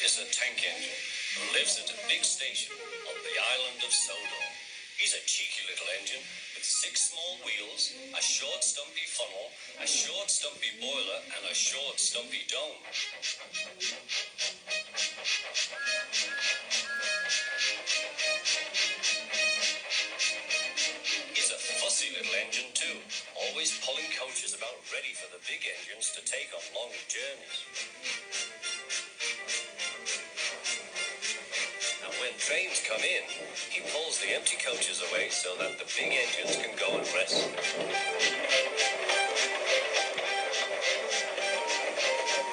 is a tank engine who lives at a big station on the island of Sodor. He's a cheeky little engine with 6 small wheels, a short stumpy funnel, a short stumpy boiler, and a short stumpy dome. He's a fussy little engine too, always pulling coaches about ready for the big engines to take on long journeys. When trains come in, he pulls the empty coaches away so that the big engines can go and rest.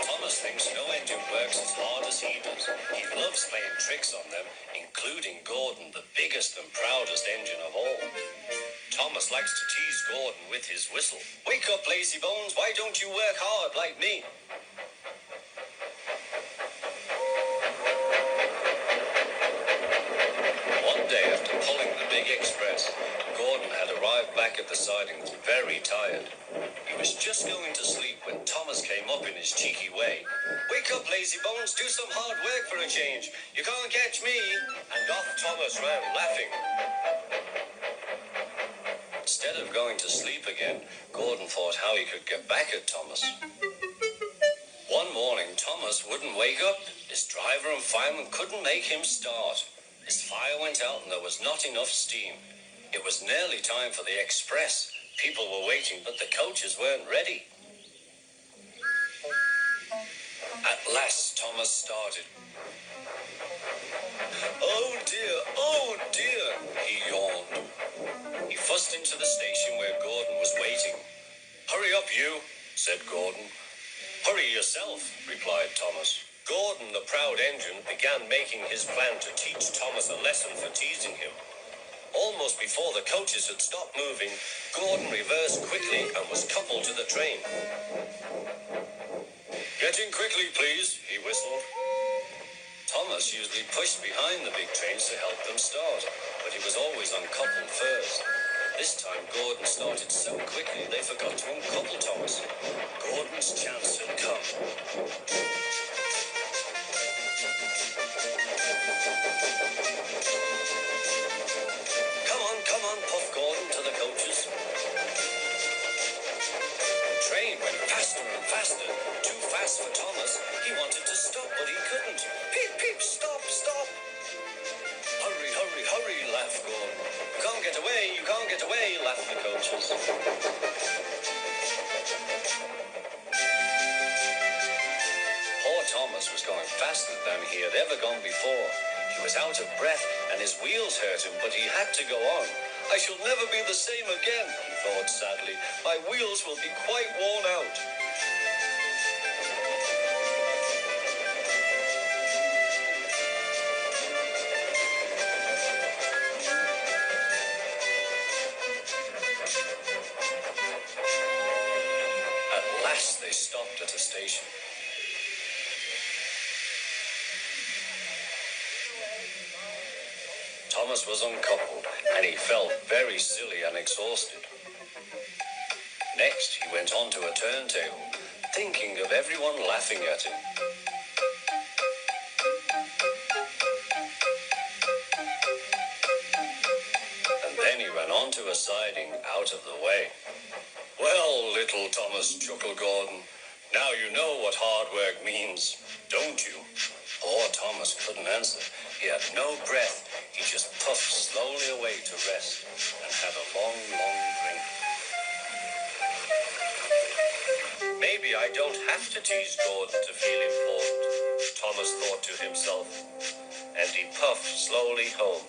Thomas thinks no engine works as hard as he does. He loves playing tricks on them, including Gordon, the biggest and proudest engine of all. Thomas likes to tease Gordon with his whistle. "Wake up, lazy bones, why don't you work hard like me?" One day after pulling the big express, Gordon had arrived back at the sidings very tired. He was just going to sleep when Thomas came up in his cheeky way. "Wake up, lazy bones, do some hard work for a change. You can't catch me." And off Thomas ran laughing. Instead of going to sleep again, Gordon thought how he could get back at Thomas. One morning, Thomas wouldn't wake up. His driver and fireman couldn't make him start. His fire went out and there was not enough steam. It was nearly time for the express. People were waiting, but the coaches weren't ready. At last, Thomas started. "Oh dear," he yawned. He fussed into the station where Gordon was waiting. "Hurry up, you," said Gordon. "Hurry yourself," replied Thomas. Gordon, the proud engine, began making his plan to teach Thomas a lesson for teasing him. Almost before the coaches had stopped moving, Gordon reversed quickly and was coupled to the train. "Get in quickly, please," he whistled. Thomas usually pushed behind the big trains to help them start, but he was always uncoupled first. This time, Gordon started so quickly they forgot to uncouple Thomas. Gordon's chance had come. Come on, puff Gordon to the coaches. The train went faster and faster, too fast for Thomas. He wanted to stop, but he couldn't. "Peep, peep, stop. Hurry, laughed Gordon. You can't get away, laughed the coaches. Poor Thomas was going faster than he had ever gone before. He was out of breath and his wheels hurt him, but he had to go on. "I shall never be the same again," he thought sadly. "My wheels will be quite worn out." At last they stopped at a station. Thomas was uncoupled, and he felt very silly and exhausted. Next, he went on to a turntable, thinking of everyone laughing at him. And then he ran on to a siding out of the way. "Well, little Thomas," chuckled Gordon, "now you know what hard work means, don't you?" Poor Thomas couldn't answer. He had no breath. He just puffed slowly away to rest and had a long drink. "Maybe I don't have to tease Gordon to feel important," Thomas thought to himself, and he puffed slowly home.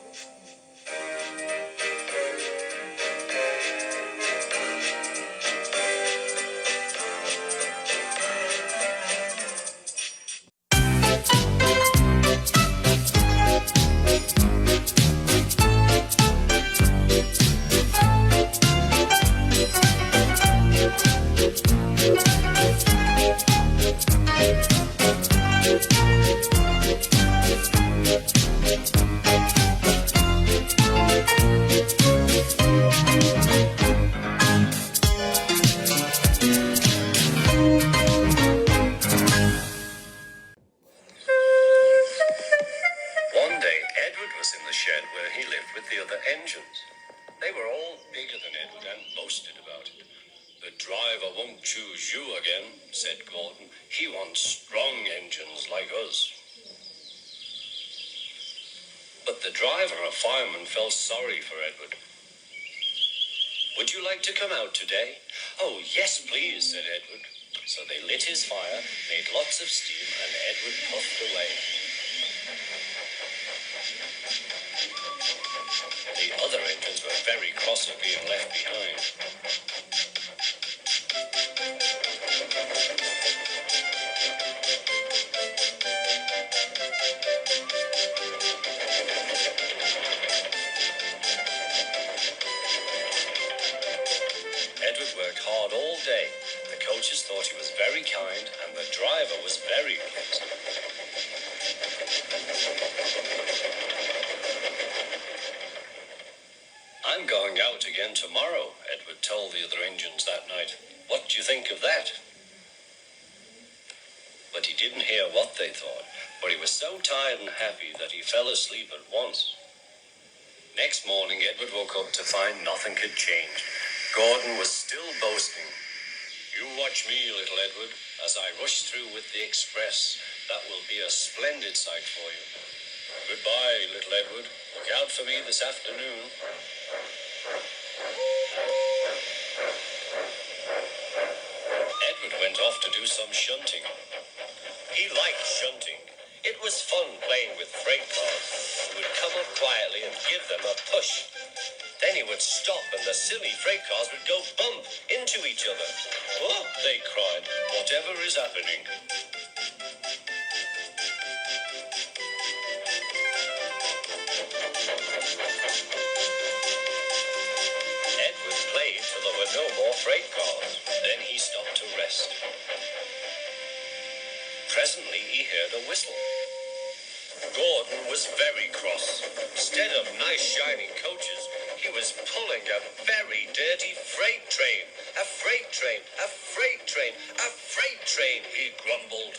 choose you again, said Gordon. He wants strong engines like us. But the driver and fireman felt sorry for Edward. Would you like to come out today? Oh, yes, please, said Edward. So they lit his fire, made lots of steam, and Edward puffed away. The other engines were very cross at being left behind. Edward worked hard all day. The coaches thought he was very kind, and the driver was very pleased. I'm going out again tomorrow, Edward told the other engines that night. What do you think of that? But he didn't hear what they thought, for he was so tired and happy that he fell asleep at once. Next morning, Edward woke up to find nothing had changed. Gordon was still boasting. You watch me, little Edward, as I rush through with the express. That will be a splendid sight for you. Goodbye, little Edward. Look out for me this afternoon. Edward went off to do some shunting. He liked shunting. It was fun playing with freight cars. He would come up quietly and give them a push. Then he would stop and the silly freight cars would go bump into each other. Oh, they cried, whatever is happening? Edward played till there were no more freight cars. Then he stopped to rest. Presently he heard a whistle. Gordon was very cross. Instead of nice shiny coaches, he was pulling a very dirty freight train. A freight train, a freight train, a freight train, he grumbled.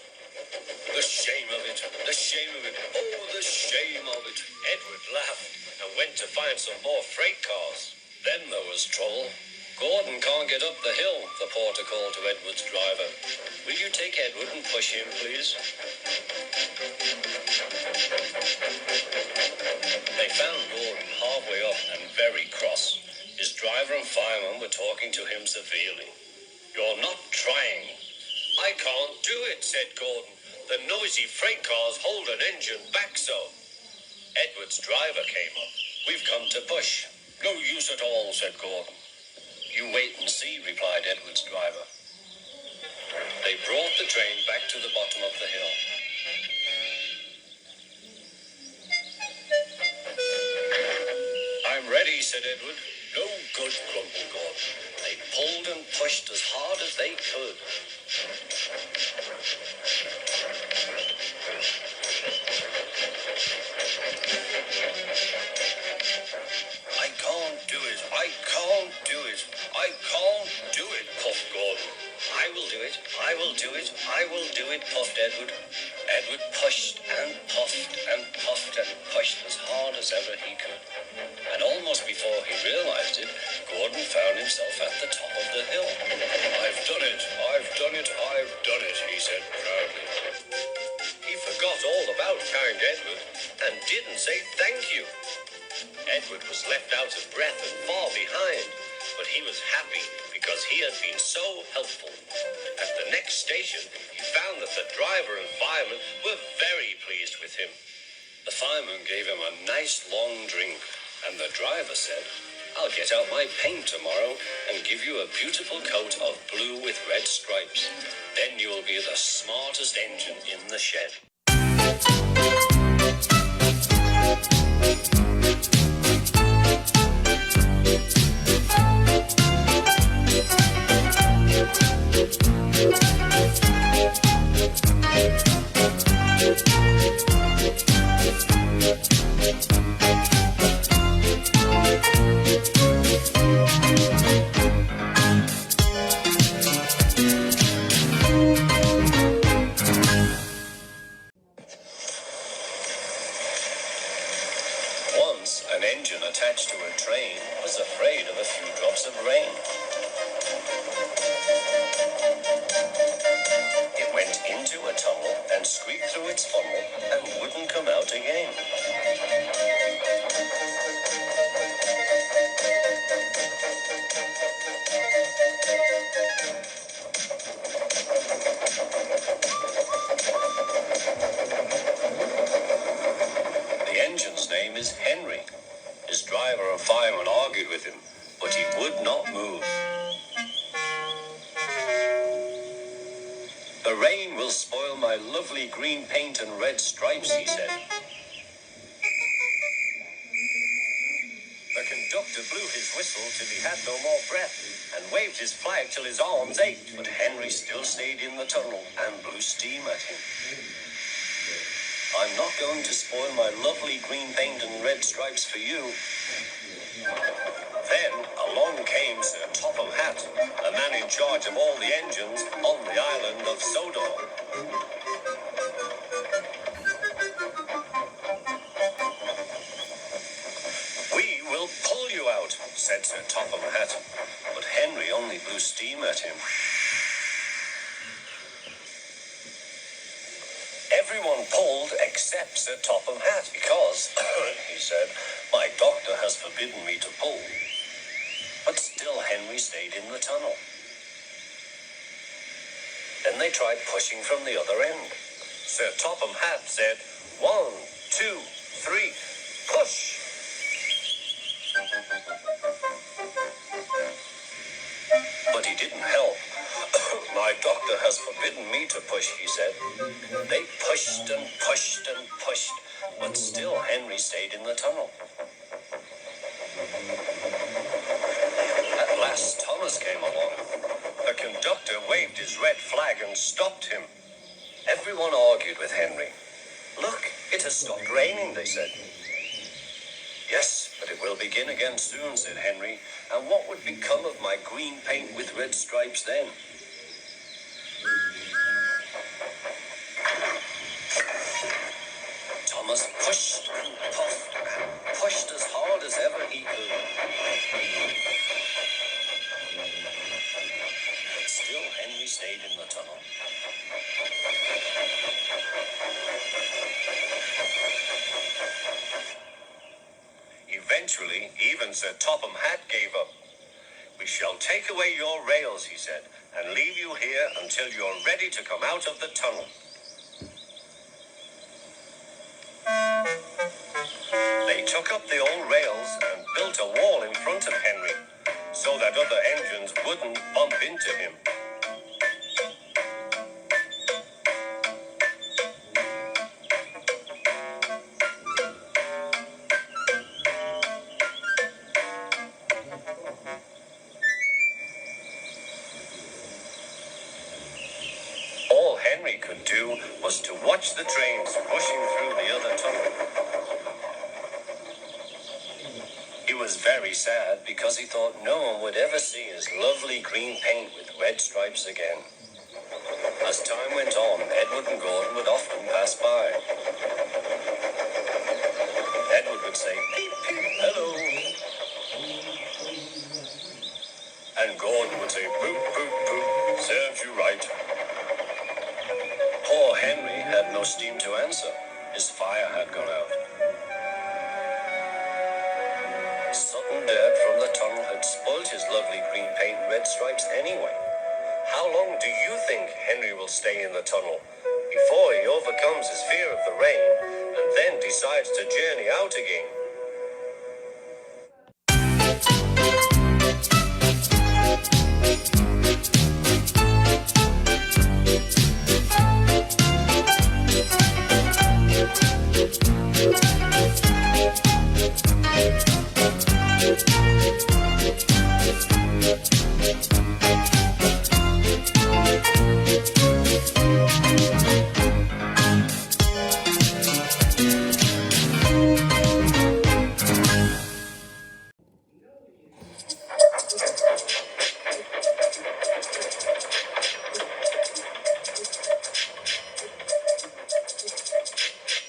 The shame of it, the shame of it, oh, the shame of it. Edward laughed and went to find some more freight cars. Then there was trouble. Gordon can't get up the hill, the porter called to Edward's driver. Will you take Edward and push him, please? They found Gordon halfway up and very cross. His driver and fireman were talking to him severely. You're not trying. I can't do it, said Gordon. The noisy freight cars hold an engine back so. Edward's driver came up. We've come to push. No use at all, said Gordon. You wait and see, replied Edward's driver. They brought the train back to the bottom of the hill. I'm ready, said Edward. No good, grumbled Gordon. They pulled and pushed as hard as they could. I can't do it. I can't do it. I can't do it, puffed Gordon. I will do it. I will do it. I will do it, puffed Edward. Edward pushed and puffed and puffed and pushed as hard as ever he could. And almost before he realized it, Gordon found himself at the top of the hill. I've done it. I've done it. I've done it, he said proudly. He forgot all about kind Edward and didn't say thank you. Edward was left out of breath and far behind, but he was happy because he had been so helpful. At the next station, he found that the driver and fireman were very pleased with him. The fireman gave him a nice long drink, and the driver said, I'll get out my paint tomorrow and give you a beautiful coat of blue with red stripes. Then you'll be the smartest engine in the shed. Once, an engine attached to a train was afraid of a few drops of rain. through its funnel and wouldn't come out again. The engine's name is Henry. His driver and fireman argued with him, but he would not move. The rain will spoil my lovely green paint and red stripes, he said. The conductor blew his whistle till he had no more breath and waved his flag till his arms ached, but Henry still stayed in the tunnel and blew steam at him. I'm not going to spoil my lovely green paint and red stripes for you. Then along came Sir Topham Hatt, a man in charge of all the engines on the island of Sodor. We will pull you out, said Sir Topham Hatt, but Henry only blew steam at him. Everyone pulled except Sir Topham Hatt because, he said, my doctor has forbidden me to pull. But still Henry stayed in the tunnel. Then they tried pushing from the other end. Sir Topham Hatt said, 1, 2, 3, push! But he didn't help. My doctor has forbidden me to push, he said. They pushed and pushed and pushed, but still Henry stayed in the tunnel. At last Thomas came along. The conductor waved his red flag and stopped him. Everyone argued with Henry. Look, it has stopped raining, they said. Yes, but it will begin again soon, said Henry. And what would become of my green paint with red stripes then? Thomas pushed and puffed and pushed as hard as ever he could. But still Henry stayed in the tunnel. Eventually, even Sir Topham Hatt gave up. We shall take away your rails, he said, and leave you here until you're ready to come out of the tunnel. They took up the old rails and built a wall in front of Henry, so that other engines wouldn't bump into him. All Henry could do was to watch the trains pushing through the other tunnel. He was very sad because he thought no one would ever see his lovely green paint with red stripes again. As time went on, Edward and Gordon would often pass by. Edward would say, "Peep, peep, hello." And Gordon would say, "Boop, boop, boop, serves you right." Poor Henry had no steam to answer. His fire had gone out. Sudden dirt from the tunnel had spoilt his lovely green paint and red stripes anyway. How long do you think Henry will stay in the tunnel before he overcomes his fear of the rain and then decides to journey out again?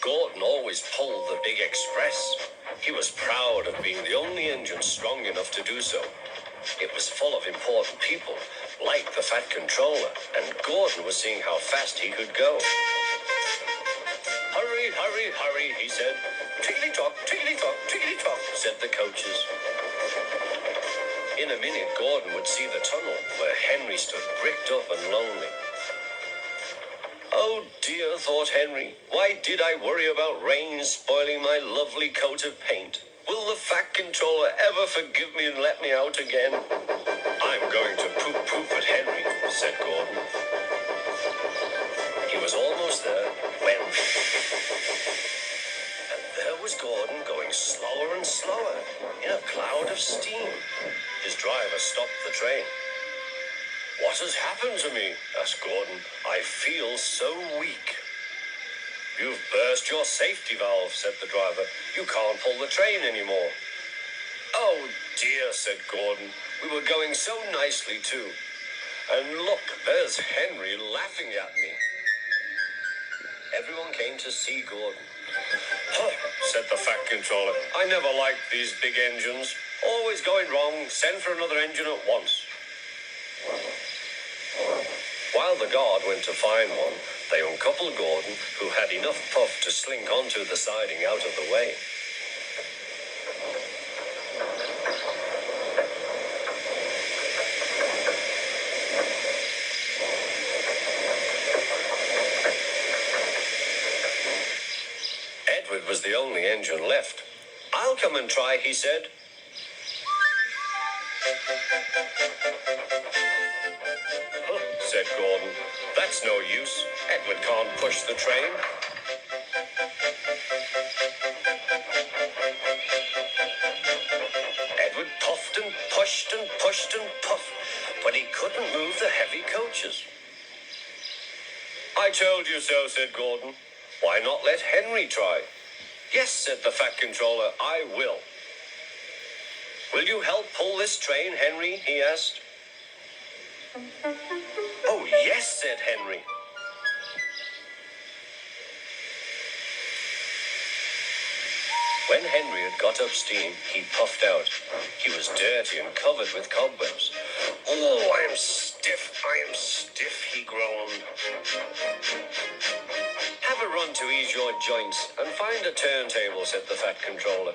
Gordon always pulled the big express. He was proud of being the only engine strong enough to do so. It was full of important people, like the Fat Controller, and Gordon was seeing how fast he could go. he said. Tickety-tock, tickety-tock, tickety-tock, said the coaches. In a minute, Gordon would see the tunnel where Henry stood bricked up and lonely. Oh dear, thought Henry, why did I worry about rain spoiling my lovely coat of paint? Will the Fat Controller ever forgive me and let me out again? I'm going to poop at Henry, said Gordon. He was almost there when... And there was Gordon going slower and slower in a cloud of steam. His driver stopped the train. What has happened to me? Asked Gordon. I feel so weak. You've burst your safety valve, said the driver. You can't pull the train anymore. Oh dear, said Gordon. We were going so nicely too. And look, there's Henry laughing at me. Everyone came to see Gordon. Huh, said the Fat Controller. I never liked these big engines. Always going wrong. Send for another engine at once. While the guard went to find one, they uncoupled Gordon, who had enough puff to slink onto the siding out of the way. Edward was the only engine left. I'll come and try, he said. Said Gordon. That's no use. Edward can't push the train. Edward puffed and pushed and pushed and puffed, but he couldn't move the heavy coaches. I told you so, said Gordon. Why not let Henry try? Yes, said the Fat Controller, I will. Will you help pull this train, Henry? He asked. Oh, yes, said Henry. When Henry had got up steam, he puffed out. He was dirty and covered with cobwebs. Oh, I am stiff, he groaned. Have a run to ease your joints and find a turntable, said the Fat Controller.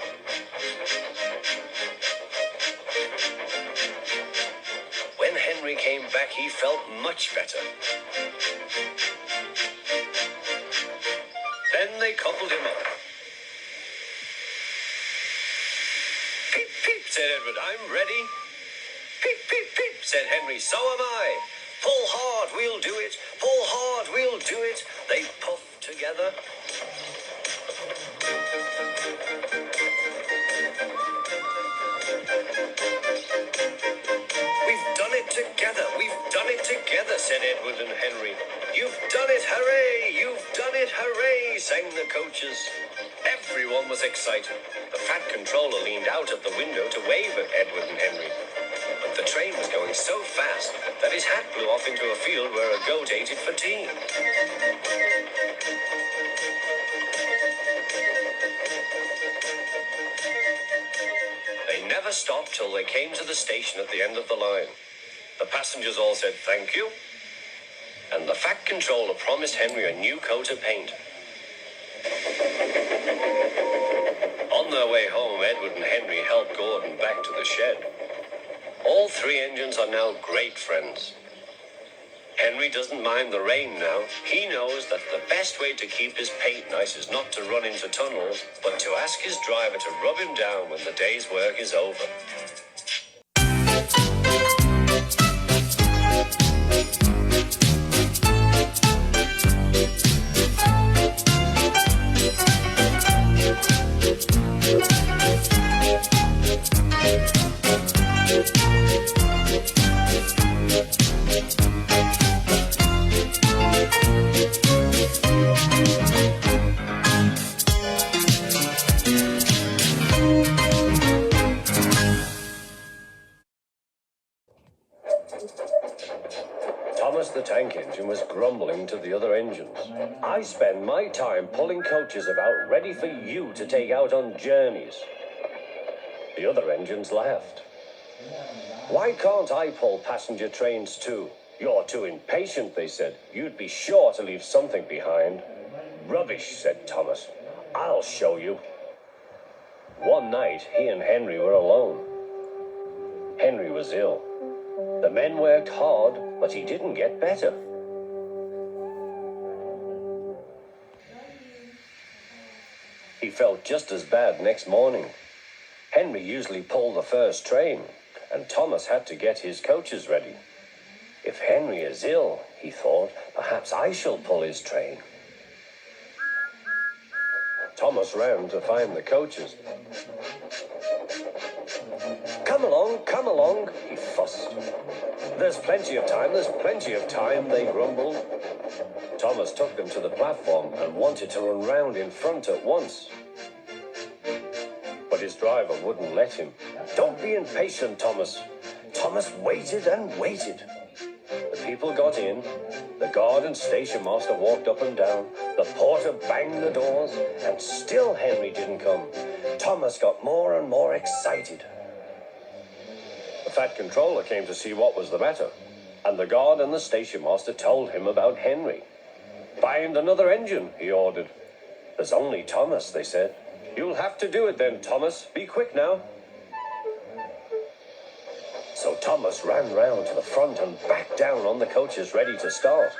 When Henry came back, he felt much better. Then they coupled him up. Peep, peep, said Edward, I'm ready. Peep, peep, peep, said Henry, so am I. Pull hard, we'll do it. Pull hard, we'll do it. They puffed together. We've done it together, said Edward and Henry. You've done it, hooray! You've done it, hooray! Sang the coaches. Everyone was excited. The Fat Controller leaned out of the window to wave at Edward and Henry. But the train was going so fast that his hat blew off into a field where a goat ate it for tea. They never stopped till they came to the station at the end of the line. The passengers all said thank you, and the Fat Controller promised Henry a new coat of paint. On their way home, Edward and Henry helped Gordon back to the shed. All three engines are now great friends. Henry doesn't mind the rain now. He knows that the best way to keep his paint nice is not to run into tunnels, but to ask his driver to rub him down when the day's work is over. Thomas the Tank Engine was grumbling to the other engines. I spend my time pulling coaches about ready for you to take out on journeys. The other engines laughed. Why can't I pull passenger trains too? You're too impatient, they said. You'd be sure to leave something behind. Rubbish, said Thomas. I'll show you. One night, he and Henry were alone. Henry was ill. The men worked hard, but he didn't get better. He felt just as bad next morning. Henry usually pulled the first train, and Thomas had to get his coaches ready. If Henry is ill, he thought, perhaps I shall pull his train. Thomas ran to find the coaches. Come along, he fussed. There's plenty of time, they grumbled. Thomas took them to the platform and wanted to run round in front at once. But his driver wouldn't let him. Don't be impatient, Thomas. Thomas waited and waited. The people got in. The guard and station master walked up and down. The porter banged the doors, and still Henry didn't come. Thomas got more and more excited. The Fat Controller came to see what was the matter, and the guard and the station master told him about Henry. Find another engine, he ordered. There's only Thomas, they said. You'll have to do it then, Thomas. Be quick now. So Thomas ran round to the front and back down on the coaches ready to start.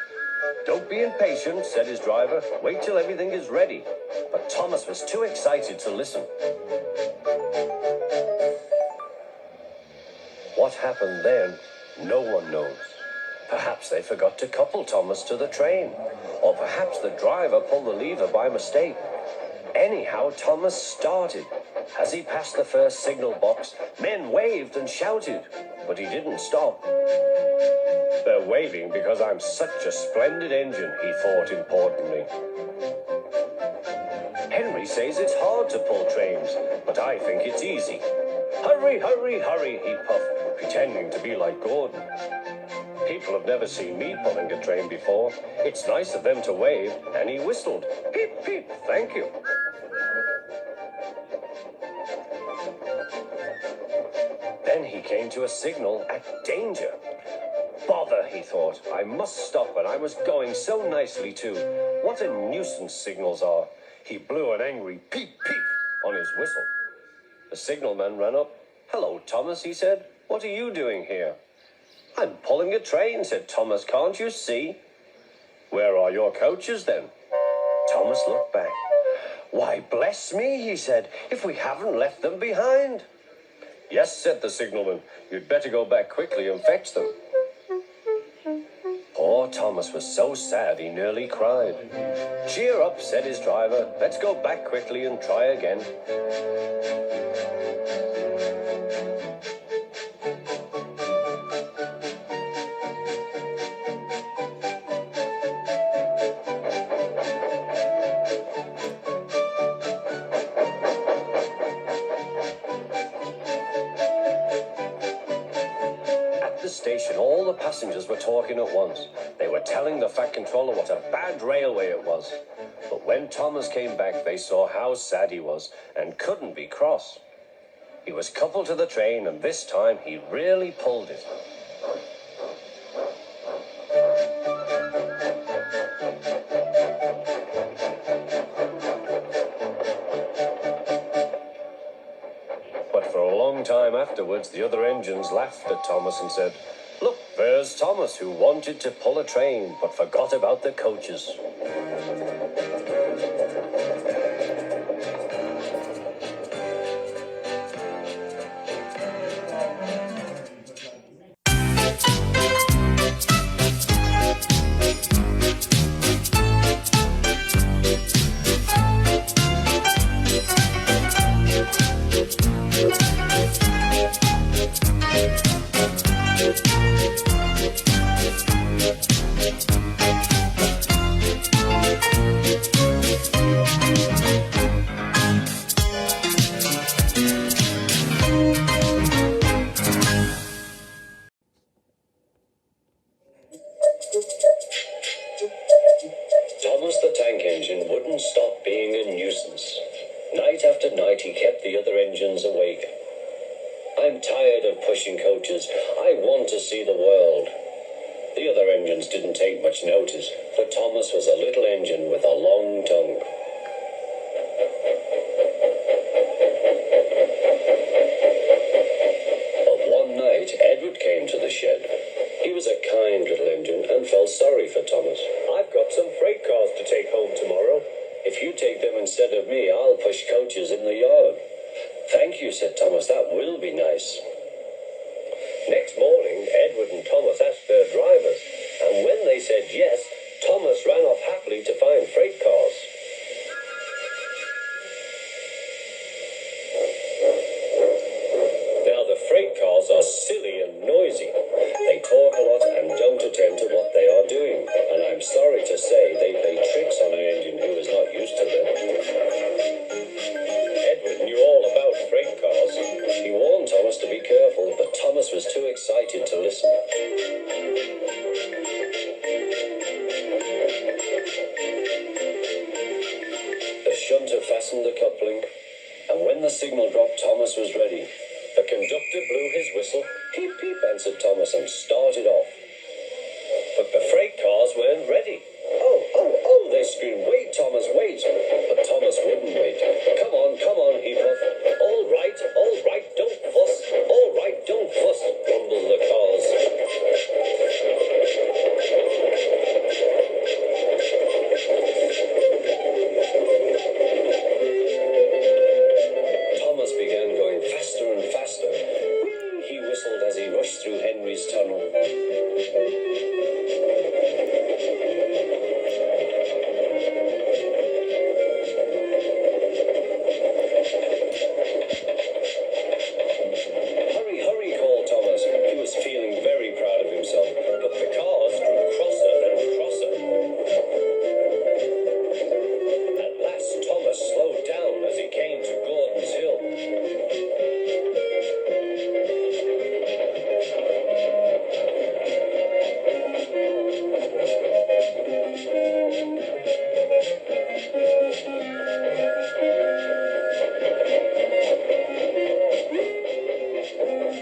Don't be impatient, said his driver. Wait till everything is ready. But Thomas was too excited to listen. What happened then, no one knows. Perhaps they forgot to couple Thomas to the train, or perhaps the driver pulled the lever by mistake. Anyhow, Thomas started. As he passed the first signal box, men waved and shouted, but he didn't stop. They're waving because I'm such a splendid engine, he thought importantly. Henry says it's hard to pull trains, but I think it's easy. Hurry, hurry, hurry, he puffed, pretending to be like Gordon. People have never seen me pulling a train before. It's nice of them to wave, and he whistled. Peep, peep, thank you. Then he came to a signal at danger. Bother, he thought. I must stop, and I was going so nicely too. What a nuisance signals are. He blew an angry peep, peep on his whistle. The signalman ran up. Hello, Thomas, he said. What are you doing here? I'm pulling a train, said Thomas. Can't you see? Where are your coaches, then? Thomas looked back. Why, bless me, he said, if we haven't left them behind. Yes, said the signalman. You'd better go back quickly and fetch them. Poor Thomas was so sad he nearly cried. Cheer up, said his driver. Let's go back quickly and try again. Station, all the passengers were talking at once. They were telling the Fat Controller what a bad railway it was. But when Thomas came back, they saw how sad he was and couldn't be cross. He was coupled to the train, and this time he really pulled it. But for a long time afterwards, the other engines laughed at Thomas and said, Look, there's Thomas, who wanted to pull a train, but forgot about the coaches. Thomas the Tank Engine wouldn't stop being a nuisance. Night after night he kept the other engines awake. I'm tired of pushing coaches. I want to see the world. The other engines didn't take much notice, for Thomas was a little engine with a long tongue. you take them instead of me, I'll push coaches in the yard. Thank you, said Thomas. That will be nice. Next morning, Edward and Thomas asked their drivers, and when they said yes, Thomas ran off happily to find freight cars. Now, the freight cars are silly and noisy. They talk a lot and don't attend to what they are doing. And I'm sorry to say they play tricks on an engine who is not used to them. Edward knew all about freight cars. He warned Thomas to be careful, but Thomas was too excited to listen. The shunter fastened the coupling, and when the signal dropped, Thomas was ready. The conductor blew his whistle. Peep, peep, answered Thomas, and started off. But the freight cars weren't ready. Oh, they screamed, wait, Thomas, wait. But Thomas wouldn't wait. Come on, he puffed. All right, don't fuss. All right, don't fuss, grumbled the cars. Thomas began going faster and faster. He whistled as he rushed through Henry's tunnel. Hurry, called Thomas. He was feeling very proud of himself, but the cars grew crosser and crosser. At last, Thomas slowed down as he came to Gordon's Hill.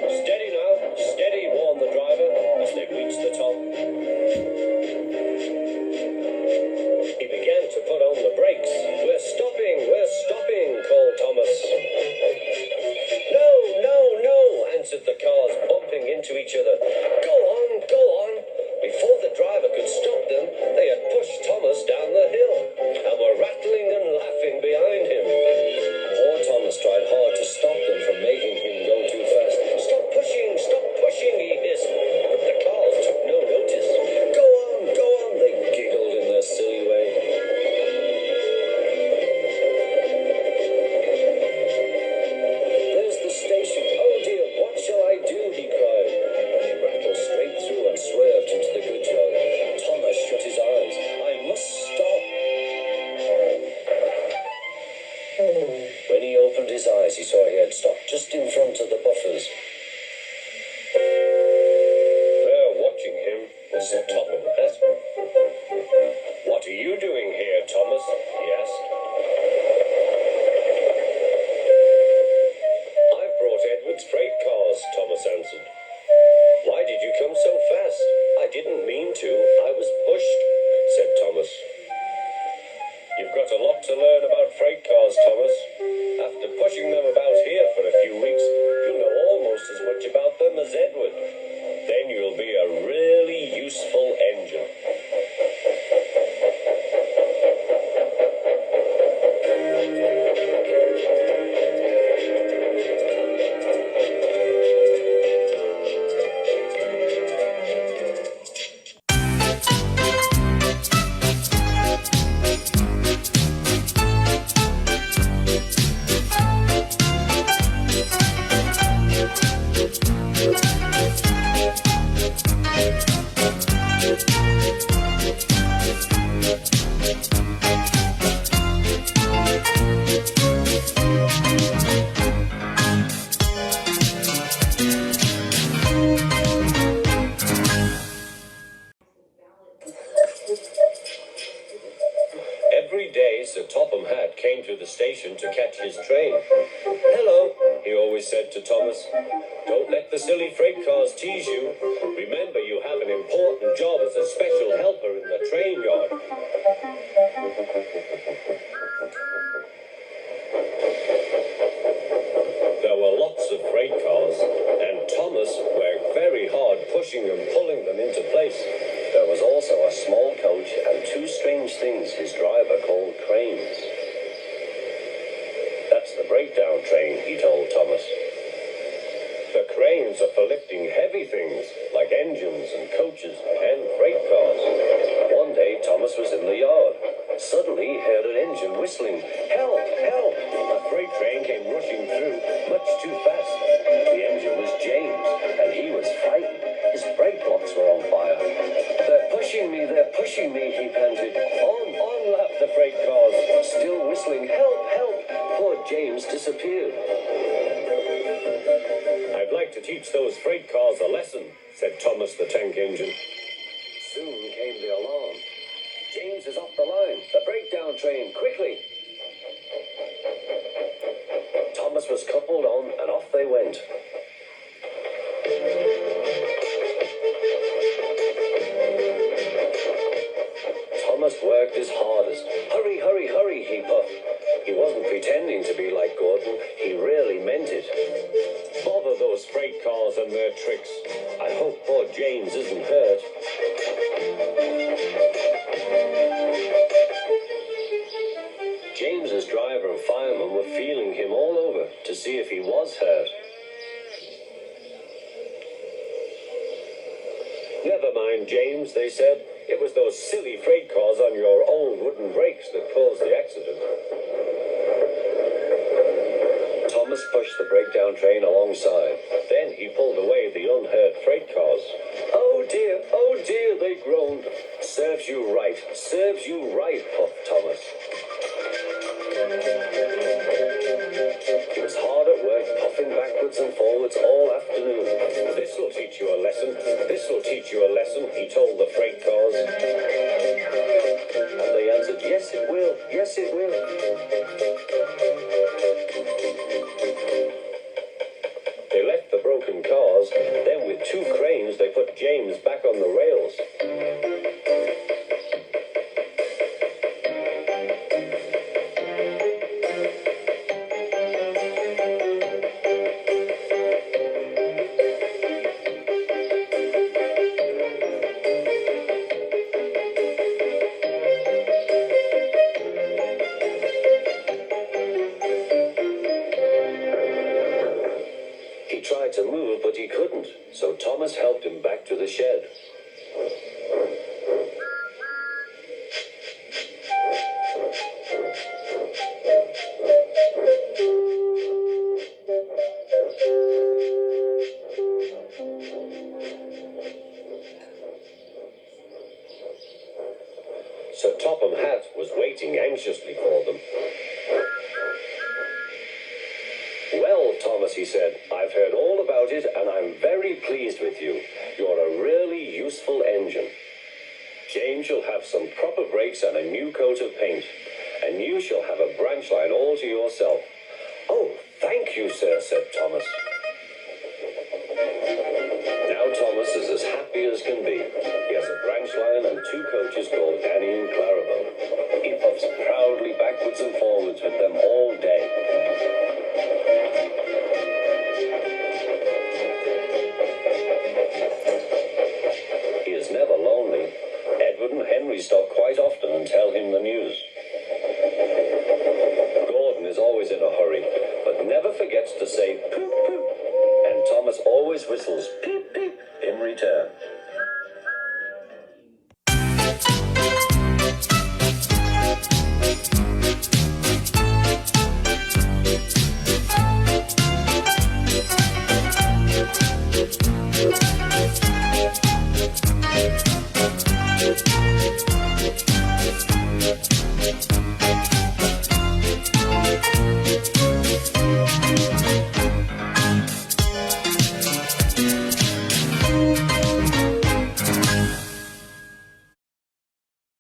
Steady now, steady, warned the driver as they reached the top. He began to put on the brakes. We're stopping, called Thomas. No, answered the cars, bumping into each other. Go on. Before the driver could stop them, they had pushed Thomas down the hill and were rattling and laughing behind him. Poor Thomas tried hard to stop them from making him go too fast. Stop pushing, he hissed. But the cars took no notice. Go on, they giggled in their silly way. There's the station. Oh dear, what shall I do? He cried. He rattled straight through and swerved into the goods yard. Thomas shut his eyes. I must stop. When he opened his eyes, he saw he had stopped just in front of the buffers. They're watching him, said Topham. What are you doing here, Thomas? He asked. I've brought Edward's freight cars, Thomas answered. Why did you come so fast? I didn't mean to. I was pushed, said Thomas. You've got a lot to learn about freight cars, Thomas. After pushing them about here for a few weeks, you'll know almost as much about them as Edward. Then you'll be a really useful engine. Every day Sir Topham Hatt came to the station to catch his train. Hello, he always said to Thomas. Don't let the silly freight cars tease you. Remember, you have an important job as a special helper in the train yard. There were lots of freight cars, and Thomas worked very hard pushing and pulling them into place. There was also a small coach and two strange things his driver called cranes. he heard an engine whistling. Help! Help! A freight train came rushing through, much too fast. The engine was James, and he was frightened. His brake blocks were on fire. They're pushing me, he panted. On, laughed the freight cars, still whistling. Help! Help! Poor James disappeared. I'd like to teach those freight cars a lesson, said Thomas the tank engine. Soon came the alarm. James is off the line. The breakdown train, quickly! Thomas was coupled on, and off they went. Thomas worked his hardest. Hurry, hurry, hurry, he puffed. He wasn't pretending to be like Gordon. He really meant it. Bother those freight cars and their tricks. I hope poor James isn't hurt. James's driver and fireman were feeling him all over to see if he was hurt. Never mind, James, they said. It was those silly freight cars on your old wooden brakes that caused the accident. Thomas pushed the breakdown train alongside. Then he pulled away the unhurt freight cars. Oh dear, they groaned. Serves you right, puffed Thomas. He was hard at work, puffing backwards and forwards all afternoon. This'll teach you a lesson, he told the freight cars. And they answered, yes it will. They left the broken cars, then with 2 cranes they put James back on the rails. He tried to move, but he couldn't, so Thomas helped him back to the shed. Sir Topham Hatt was waiting anxiously for them. Well, Thomas, he said, I've heard all about it and I'm very pleased with you. You're a really useful engine. James shall have some proper brakes and a new coat of paint, and you shall have a branch line all to yourself. Oh, thank you, sir, said Thomas. Now Thomas is as happy as can be. He has a branch line and 2 coaches called Annie and Clarabelle. He puffs proud